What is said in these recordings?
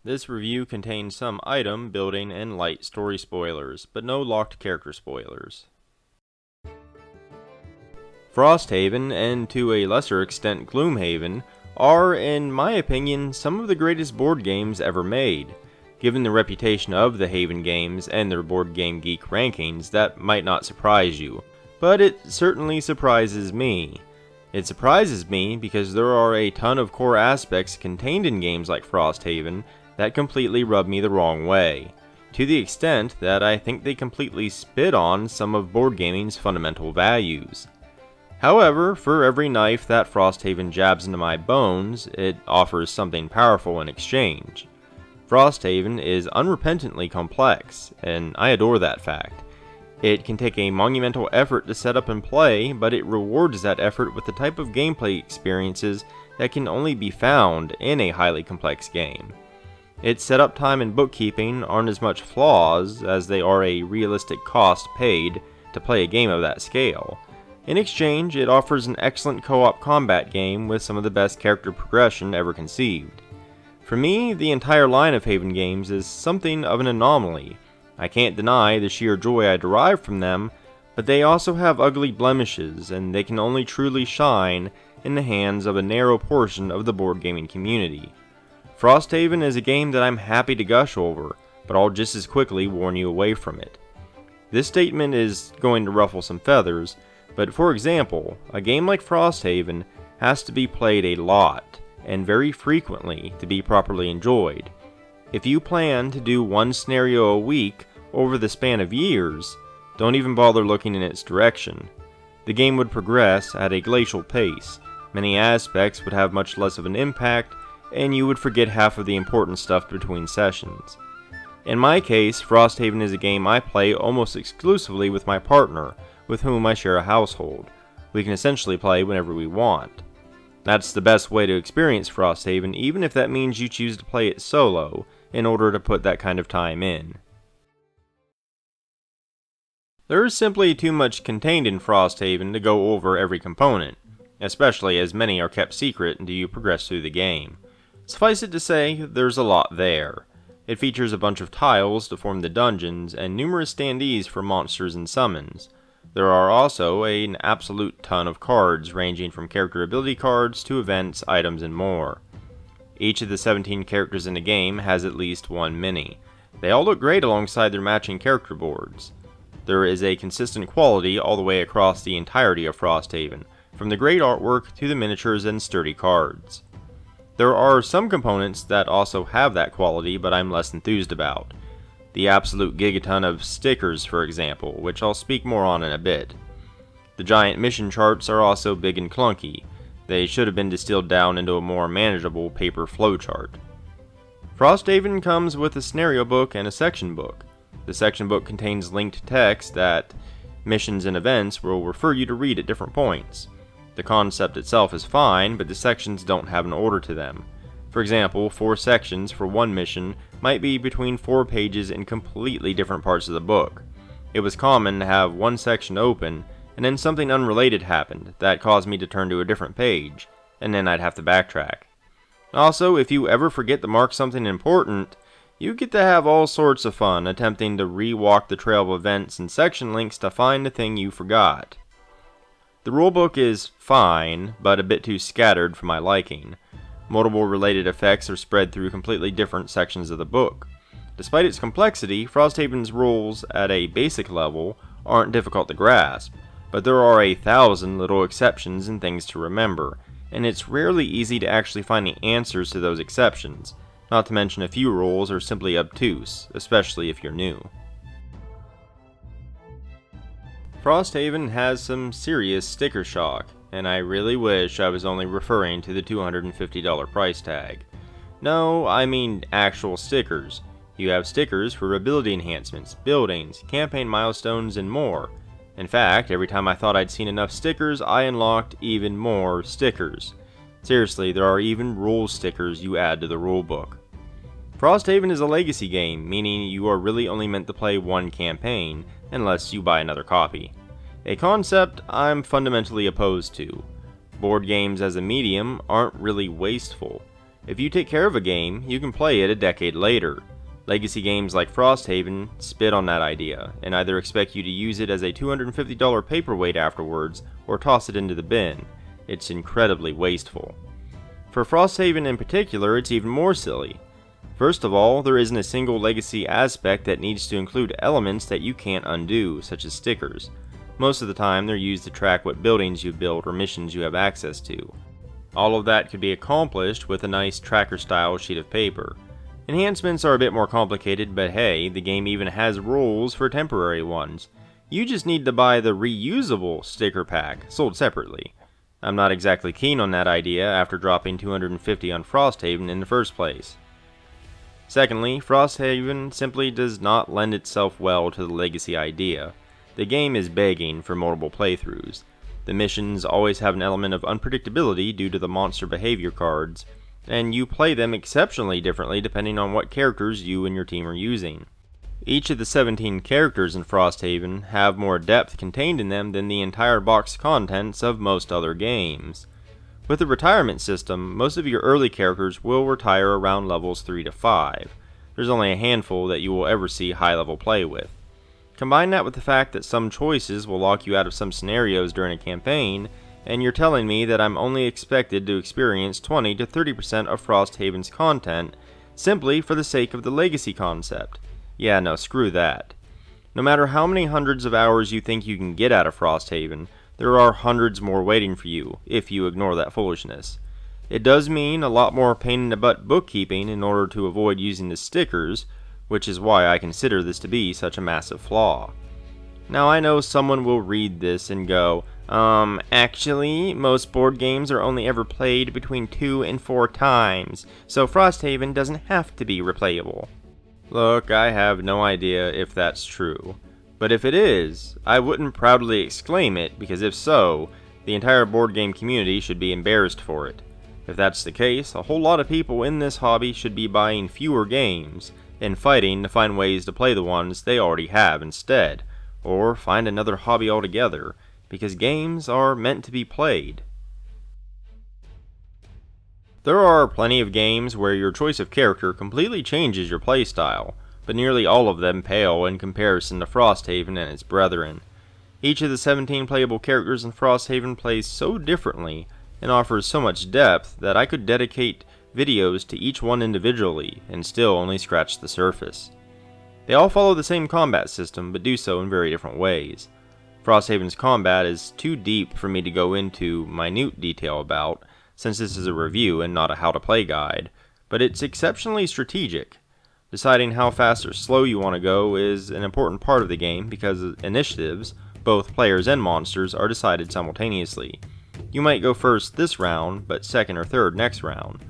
This review contains some item, building, and light story spoilers, but no locked character spoilers. Frosthaven, and to a lesser extent Gloomhaven, are, in my opinion, some of the greatest board games ever made. Given the reputation of the Haven games and their Board Game Geek rankings, that might not surprise you, but it certainly surprises me. It surprises me because there are a ton of core aspects contained in games like Frosthaven that completely rub me the wrong way, to the extent that I think they completely spit on some of board gaming's fundamental values. However, for every knife that Frosthaven jabs into my bones, it offers something powerful in exchange. Frosthaven is unrepentantly complex, and I adore that fact. It can take a monumental effort to set up and play, but it rewards that effort with the type of gameplay experiences that can only be found in a highly complex game. Its setup time and bookkeeping aren't as much flaws as they are a realistic cost paid to play a game of that scale. In exchange, it offers an excellent co-op combat game with some of the best character progression ever conceived. For me, the entire line of Haven games is something of an anomaly. I can't deny the sheer joy I derive from them, but they also have ugly blemishes, and they can only truly shine in the hands of a narrow portion of the board gaming community. Frosthaven is a game that I'm happy to gush over, but I'll just as quickly warn you away from it. This statement is going to ruffle some feathers, but for example, a game like Frosthaven has to be played a lot, and very frequently, to be properly enjoyed. If you plan to do one scenario a week over the span of years, don't even bother looking in its direction. The game would progress at a glacial pace, many aspects would have much less of an impact, and you would forget half of the important stuff between sessions. In my case, Frosthaven is a game I play almost exclusively with my partner, with whom I share a household. We can essentially play whenever we want. That's the best way to experience Frosthaven, even if that means you choose to play it solo, in order to put that kind of time in. There is simply too much contained in Frosthaven to go over every component, especially as many are kept secret until you progress through the game. Suffice it to say, there's a lot there. It features a bunch of tiles to form the dungeons, and numerous standees for monsters and summons. There are also an absolute ton of cards, ranging from character ability cards to events, items, and more. Each of the 17 characters in the game has at least one mini. They all look great alongside their matching character boards. There is a consistent quality all the way across the entirety of Frosthaven, from the great artwork to the miniatures and sturdy cards. There are some components that also have that quality, but I'm less enthused about. The absolute gigaton of stickers, for example, which I'll speak more on in a bit. The giant mission charts are also big and clunky. They should have been distilled down into a more manageable paper flowchart. Frosthaven comes with a scenario book and a section book. The section book contains linked text that missions and events will refer you to read at different points. The concept itself is fine, but the sections don't have an order to them. For example, 4 sections for one mission might be between 4 pages in completely different parts of the book. It was common to have one section open, and then something unrelated happened that caused me to turn to a different page, and then I'd have to backtrack. Also, if you ever forget to mark something important, you get to have all sorts of fun attempting to re-walk the trail of events and section links to find the thing you forgot. The rulebook is fine, but a bit too scattered for my liking. Multiple related effects are spread through completely different sections of the book. Despite its complexity, Frosthaven's rules at a basic level aren't difficult to grasp, but there are 1,000 little exceptions and things to remember, and it's rarely easy to actually find the answers to those exceptions, not to mention a few rules are simply obtuse, especially if you're new. Frosthaven has some serious sticker shock, and I really wish I was only referring to the $250 price tag. No, I mean actual stickers. You have stickers for ability enhancements, buildings, campaign milestones, and more. In fact, every time I thought I'd seen enough stickers, I unlocked even more stickers. Seriously, there are even rule stickers you add to the rulebook. Frosthaven is a legacy game, meaning you are really only meant to play one campaign, unless you buy another copy. A concept I'm fundamentally opposed to. Board games as a medium aren't really wasteful. If you take care of a game, you can play it a decade later. Legacy games like Frosthaven spit on that idea, and either expect you to use it as a $250 paperweight afterwards, or toss it into the bin. It's incredibly wasteful. For Frosthaven in particular, it's even more silly. First of all, there isn't a single legacy aspect that needs to include elements that you can't undo, such as stickers. Most of the time, they're used to track what buildings you build or missions you have access to. All of that could be accomplished with a nice tracker-style sheet of paper. Enhancements are a bit more complicated, but hey, the game even has rules for temporary ones. You just need to buy the reusable sticker pack, sold separately. I'm not exactly keen on that idea after dropping $250 on Frosthaven in the first place. Secondly, Frosthaven simply does not lend itself well to the legacy idea. The game is begging for multiple playthroughs. The missions always have an element of unpredictability due to the monster behavior cards, and you play them exceptionally differently depending on what characters you and your team are using. Each of the 17 characters in Frosthaven have more depth contained in them than the entire box contents of most other games. With the retirement system, most of your early characters will retire around levels 3 to 5. There's only a handful that you will ever see high level play with. Combine that with the fact that some choices will lock you out of some scenarios during a campaign, and you're telling me that I'm only expected to experience 20 to 30% of Frosthaven's content simply for the sake of the legacy concept. Yeah, no, screw that. No matter how many hundreds of hours you think you can get out of Frosthaven, there are hundreds more waiting for you, if you ignore that foolishness. It does mean a lot more pain in the butt bookkeeping in order to avoid using the stickers, which is why I consider this to be such a massive flaw. Now I know someone will read this and go, actually, most board games are only ever played between 2 and 4 times, so Frosthaven doesn't have to be replayable. Look, I have no idea if that's true. But if it is, I wouldn't proudly exclaim it, because if so, the entire board game community should be embarrassed for it. If that's the case, a whole lot of people in this hobby should be buying fewer games, and fighting to find ways to play the ones they already have instead, or find another hobby altogether, because games are meant to be played. There are plenty of games where your choice of character completely changes your playstyle, but nearly all of them pale in comparison to Frosthaven and its brethren. Each of the 17 playable characters in Frosthaven plays so differently and offers so much depth that I could dedicate videos to each one individually and still only scratch the surface. They all follow the same combat system, but do so in very different ways. Frosthaven's combat is too deep for me to go into minute detail about, since this is a review and not a how-to-play guide, but it's exceptionally strategic. Deciding how fast or slow you want to go is an important part of the game because initiatives, both players and monsters, are decided simultaneously. You might go first this round, but second or third next round.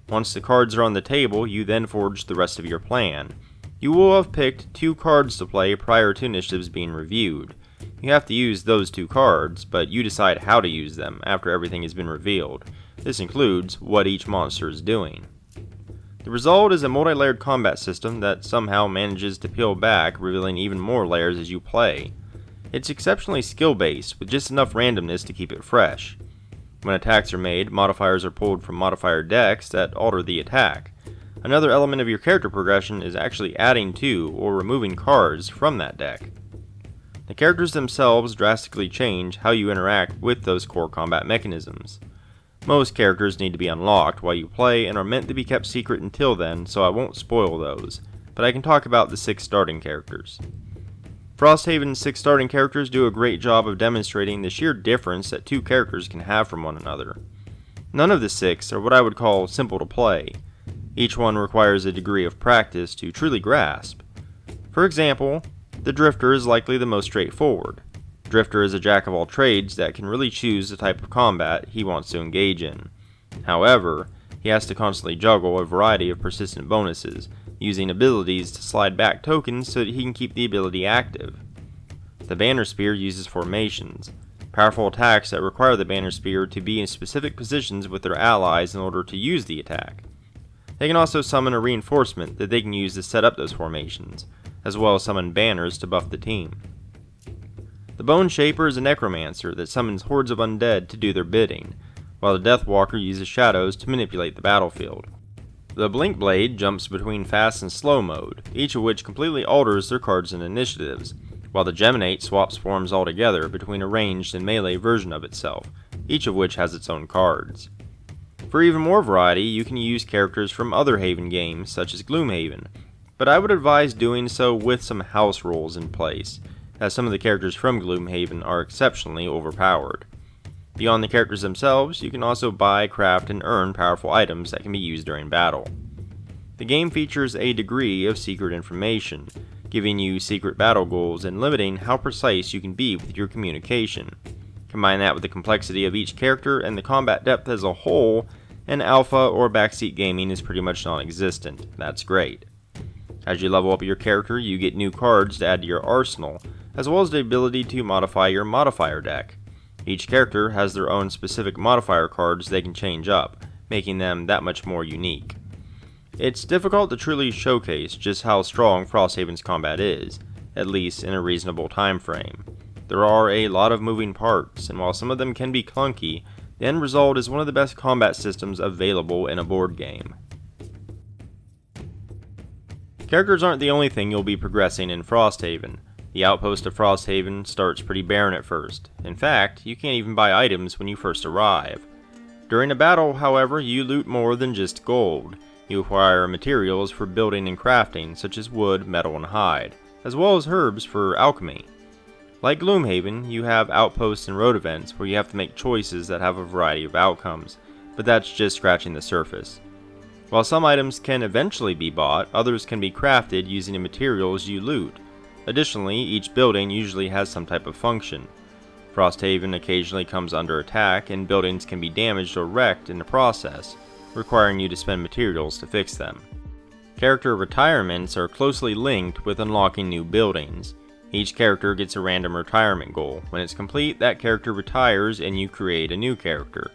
Once the cards are on the table, you then forge the rest of your plan. You will have picked 2 cards to play prior to initiatives being reviewed. You have to use those 2 cards, but you decide how to use them after everything has been revealed. This includes what each monster is doing. The result is a multi-layered combat system that somehow manages to peel back, revealing even more layers as you play. It's exceptionally skill-based, with just enough randomness to keep it fresh. When attacks are made, modifiers are pulled from modifier decks that alter the attack. Another element of your character progression is actually adding to or removing cards from that deck. The characters themselves drastically change how you interact with those core combat mechanisms. Most characters need to be unlocked while you play and are meant to be kept secret until then, so I won't spoil those, but I can talk about the 6 starting characters. Frosthaven's 6 starting characters do a great job of demonstrating the sheer difference that 2 characters can have from one another. None of the 6 are what I would call simple to play. Each one requires a degree of practice to truly grasp. For example, the Drifter is likely the most straightforward. Drifter is a jack of all trades that can really choose the type of combat he wants to engage in. However, he has to constantly juggle a variety of persistent bonuses, using abilities to slide back tokens so that he can keep the ability active. The Banner Spear uses formations, powerful attacks that require the Banner Spear to be in specific positions with their allies in order to use the attack. They can also summon a reinforcement that they can use to set up those formations, as well as summon banners to buff the team. The Bone Shaper is a necromancer that summons hordes of undead to do their bidding, while the Deathwalker uses shadows to manipulate the battlefield. The Blink Blade jumps between fast and slow mode, each of which completely alters their cards and initiatives, while the Geminate swaps forms altogether between a ranged and melee version of itself, each of which has its own cards. For even more variety, you can use characters from other Haven games, such as Gloomhaven, but I would advise doing so with some house rules in place, as some of the characters from Gloomhaven are exceptionally overpowered. Beyond the characters themselves, you can also buy, craft, and earn powerful items that can be used during battle. The game features a degree of secret information, giving you secret battle goals and limiting how precise you can be with your communication. Combine that with the complexity of each character and the combat depth as a whole, and alpha or backseat gaming is pretty much non-existent. That's great. As you level up your character, you get new cards to add to your arsenal, as well as the ability to modify your modifier deck. Each character has their own specific modifier cards they can change up, making them that much more unique. It's difficult to truly showcase just how strong Frosthaven's combat is, at least in a reasonable time frame. There are a lot of moving parts, and while some of them can be clunky, the end result is one of the best combat systems available in a board game. Characters aren't the only thing you'll be progressing in Frosthaven. The outpost of Frosthaven starts pretty barren at first. In fact, you can't even buy items when you first arrive. During a battle, however, you loot more than just gold. You acquire materials for building and crafting, such as wood, metal, and hide, as well as herbs for alchemy. Like Gloomhaven, you have outposts and road events where you have to make choices that have a variety of outcomes, but that's just scratching the surface. While some items can eventually be bought, others can be crafted using the materials you loot. Additionally, each building usually has some type of function. Frosthaven occasionally comes under attack, and buildings can be damaged or wrecked in the process, requiring you to spend materials to fix them. Character retirements are closely linked with unlocking new buildings. Each character gets a random retirement goal. When it's complete, that character retires and you create a new character.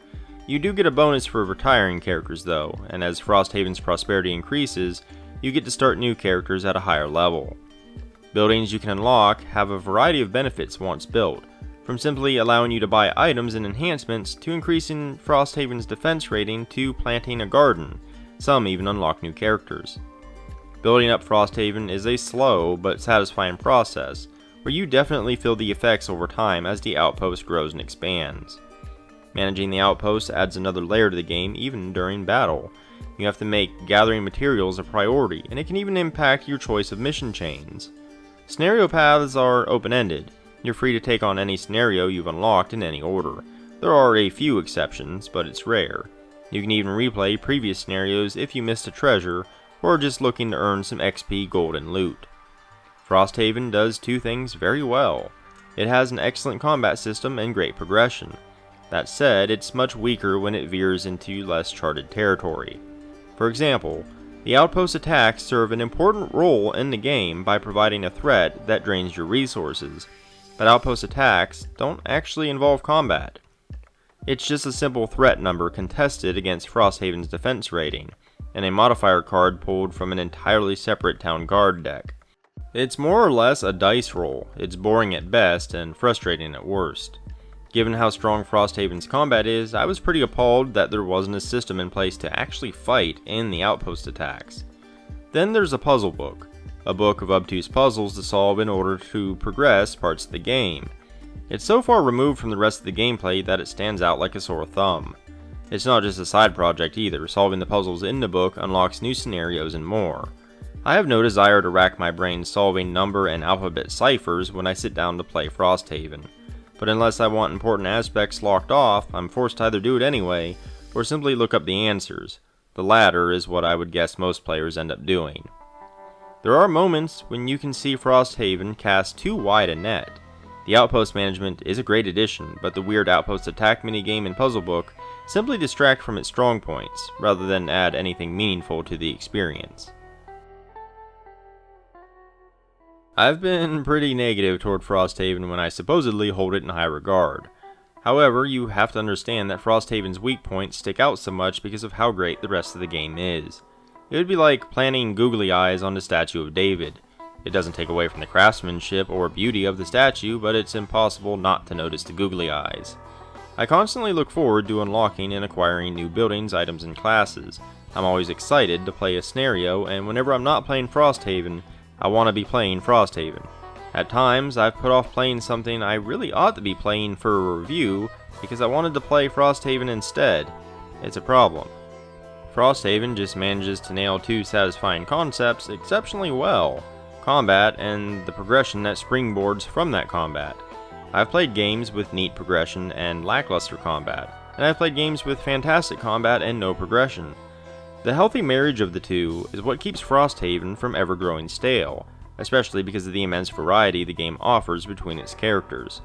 You do get a bonus for retiring characters though, and as Frosthaven's prosperity increases, you get to start new characters at a higher level. Buildings you can unlock have a variety of benefits once built, from simply allowing you to buy items and enhancements to increasing Frosthaven's defense rating to planting a garden. Some even unlock new characters. Building up Frosthaven is a slow but satisfying process, where you definitely feel the effects over time as the outpost grows and expands. Managing the outpost adds another layer to the game even during battle. You have to make gathering materials a priority, and it can even impact your choice of mission chains. Scenario paths are open-ended. You're free to take on any scenario you've unlocked in any order. There are a few exceptions, but it's rare. You can even replay previous scenarios if you missed a treasure, or are just looking to earn some XP, gold, and loot. Frosthaven does two things very well. It has an excellent combat system and great progression. That said, it's much weaker when it veers into less charted territory. For example, the outpost attacks serve an important role in the game by providing a threat that drains your resources, but outpost attacks don't actually involve combat. It's just a simple threat number contested against Frosthaven's defense rating, and a modifier card pulled from an entirely separate town guard deck. It's more or less a dice roll. It's boring at best and frustrating at worst. Given how strong Frosthaven's combat is, I was pretty appalled that there wasn't a system in place to actually fight in the outpost attacks. Then there's a puzzle book, a book of obtuse puzzles to solve in order to progress parts of the game. It's so far removed from the rest of the gameplay that it stands out like a sore thumb. It's not just a side project either. Solving the puzzles in the book unlocks new scenarios and more. I have no desire to rack my brain solving number and alphabet ciphers when I sit down to play Frosthaven. But unless I want important aspects locked off, I'm forced to either do it anyway, or simply look up the answers. The latter is what I would guess most players end up doing. There are moments when you can see Frosthaven cast too wide a net. The outpost management is a great addition, but the weird outpost attack minigame and puzzle book simply distract from its strong points, rather than add anything meaningful to the experience. I've been pretty negative toward Frosthaven when I supposedly hold it in high regard. However, you have to understand that Frosthaven's weak points stick out so much because of how great the rest of the game is. It would be like planting googly eyes on the statue of David. It doesn't take away from the craftsmanship or beauty of the statue, but it's impossible not to notice the googly eyes. I constantly look forward to unlocking and acquiring new buildings, items, and classes, I'm always excited to play a scenario, and whenever I'm not playing Frosthaven, I want to be playing Frosthaven. At times, I've put off playing something I really ought to be playing for a review because I wanted to play Frosthaven instead. It's a problem. Frosthaven just manages to nail two satisfying concepts exceptionally well: combat and the progression that springboards from that combat. I've played games with neat progression and lackluster combat, and I've played games with fantastic combat and no progression. The healthy marriage of the two is what keeps Frosthaven from ever growing stale, especially because of the immense variety the game offers between its characters.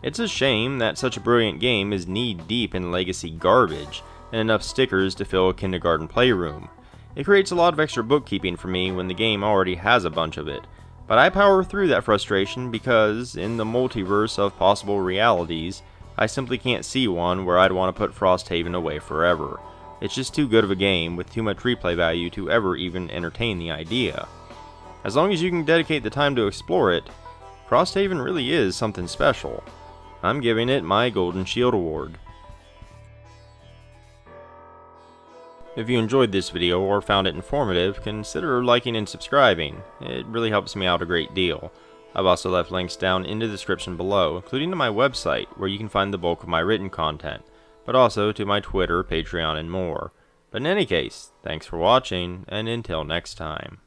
It's a shame that such a brilliant game is knee-deep in legacy garbage and enough stickers to fill a kindergarten playroom. It creates a lot of extra bookkeeping for me when the game already has a bunch of it, but I power through that frustration because, in the multiverse of possible realities, I simply can't see one where I'd want to put Frosthaven away forever. It's just too good of a game with too much replay value to ever even entertain the idea. As long as you can dedicate the time to explore it, Frosthaven really is something special. I'm giving it my Golden Shield Award. If you enjoyed this video or found it informative, consider liking and subscribing. It really helps me out a great deal. I've also left links down in the description below, including to my website where you can find the bulk of my written content, but also to my Twitter, Patreon, and more. But in any case, thanks for watching, and until next time.